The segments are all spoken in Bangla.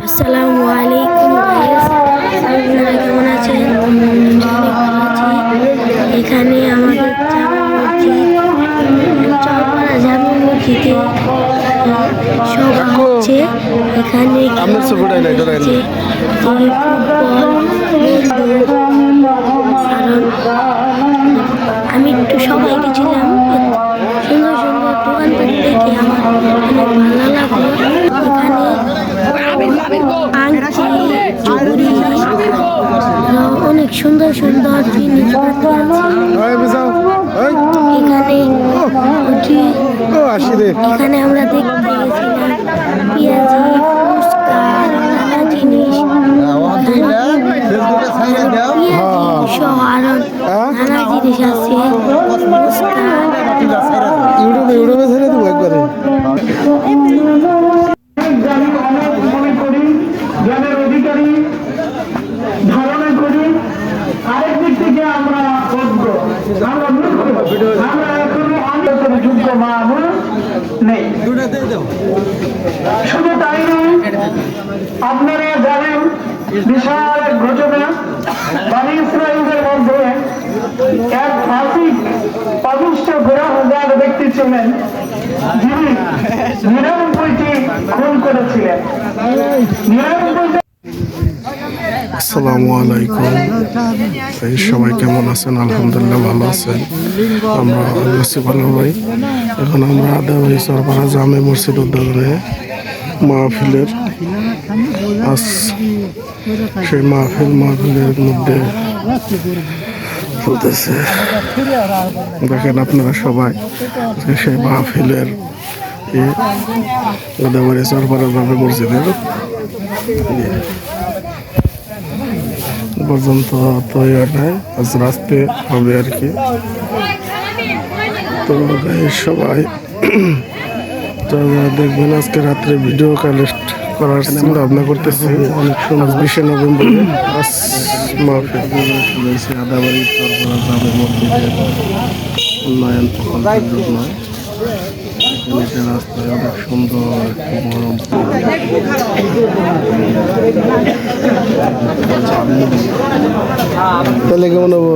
আসসালামু আলাইকুম গাইস, আপনারা কেমন আছেন? অনেক ভালো আছি। এখানে আমাদের জামা মসজিদে সভা হচ্ছে। এখানে আমি একটু সবাইকে ছিলাম, সুন্দর সুন্দর দোকান দেখে আমার অনেক ভালো লাগলো। অনেক সুন্দর সুন্দর জিনিসপত্র এখানে আমরা দেখতে গেছিলাম পেঁয়াজি, ফুচকা, নানা জিনিস সহ আরো নানা জিনিস আছে। ইউটিউবে ছেড়ে দেবো একবারে। জ্ঞানের অধিকারী ধারণা করি, আরেক দিক থেকে আমরা অজ্ঞ, আমরা এখনো অনেক যোগ্য মানুষ নেই। শুধু তাই নয়, আপনারা জানেন বিশাল এক ঘটনা বনী ইসরাঈলের মধ্যে এক ফাসিক অদৃষ্ট গুনাহগার ব্যক্তি ছিলেন, যিনি ৯৯টি খুন করেছিলেন। আসসালামু আলাইকুম। সবাই কেমন আছেন? আলহামদুলিল্লাহ ভালো আছেন। আমরা ভাই এখন আমরা আদাবাড়ি সরপাড়া জামে মসজিদ উদ্যানে মাহফিলের সেই মাহফিলের মধ্যে চলতেছে। দেখেন আপনারা সবাই সেই মাহফিলের আদাবাড়ি সরপাড়া জামে মসজিদের পর্যন্ত তৈরি নাই, আজ রাস্তে হবে আর কি। তো সবাই দেখবেন আজকে রাত্রে ভিডিও কালেক্ট করার চিন্তা ভাবনা করতেছি। অনেক সুন্দর 20শে নভেম্বর আদাবাড়ি চরপাড়া জামে মসজিদের উন্নয়ন প্রকল্পের জন্য রাস্তায় অনেক সুন্দর গরম তাহলে কেমন হবো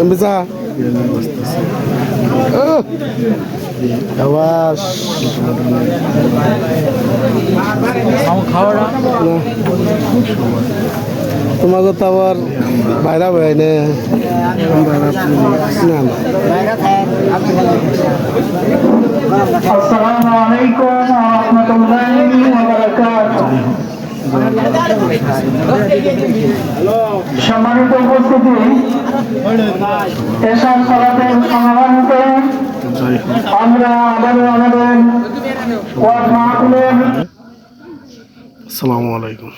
বেচা আওয়াজ তোমাকে তো আবার বাইরা ভাই না আসসালামু আলাইকুম ওয়া রাহমাতুল্লাহি ওয়া বারাকাতুহু। সম্মানিত উপস্থিতি, এশার সালাতের সমাবেশে আমরা আবারও আমাদের ওয়াজ মাহফিলের আসসালামু আলাইকুম।